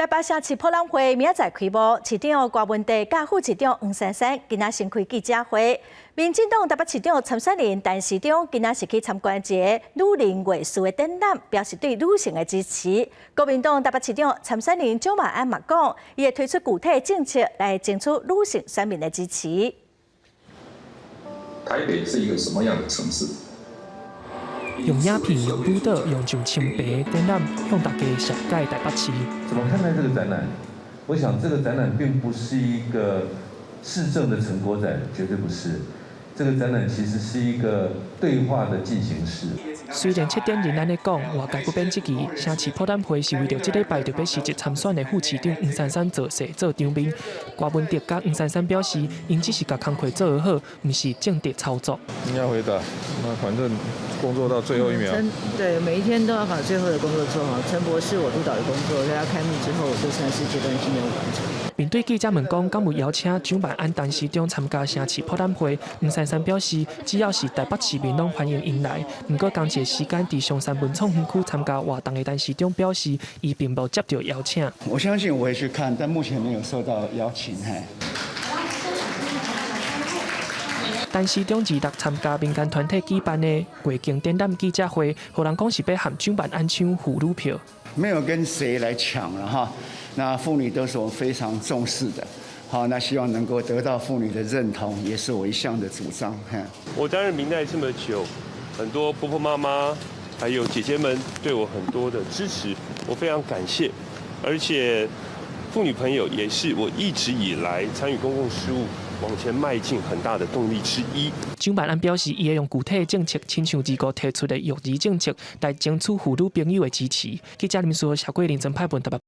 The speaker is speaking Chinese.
台北城市博览会明仔载开幕，市长郭文地甲副市长黄珊珊今仔先开记者会。民进党台北市长参选人陈时中今仔是去参观一个女人艺术的展览，表示对女性的支持。国民党台北市长参选人蒋万安嘛讲，伊会推出具体政策来争取女性选民的支持。台北是一个什么样的城市？ 用鸦片、用舞蹈、用上清白展览，向大家详解台北市。怎么看待这个展览？我想这个展览并不是一个市政的成果展，绝对不是。这个展览其实是一个对话的进行式。虽然7点仍安尼讲，外界不变积极，城市博览会是为着这礼拜特别是一参选的副市长黄珊珊做势做场面。郭文迪甲黄珊珊表示，因只是甲工课做好，不是政治操作。应该回答，那反正工作到最后一秒。对，每一天都要把最后的工作做好。陈博士我督导的工作，在他开幕之后，就算是阶段性任务完成。面对记者问讲，敢有邀请蒋万安陈市长参加城市博览会，黄珊珊表示，只要是台北市民拢欢迎因来。不过当时时间伫松山文创园区参加活动的陈市长表示，伊并无接到邀请。我相信我会去看，但目前没有收到邀请。陈市长2日参加民间团体举办的月经展览记者会，互人讲是要和蒋万安抢妇女票。没有跟谁来抢了哈，那妇女都是我非常重视的。好，那希望能够得到妇女的认同，也是我一向的主张。我担任民代这么久，很多婆婆妈妈还有姐姐们对我很多的支持，我非常感谢。而且妇女朋友也是我一直以来参与公共事务往前迈进很大的动力之一。蒋万安表示，伊会用具体的政策，亲像2个提出的育儿政策，来争取妇女朋友的支持。记者林书豪、小桂林、曾派文台北。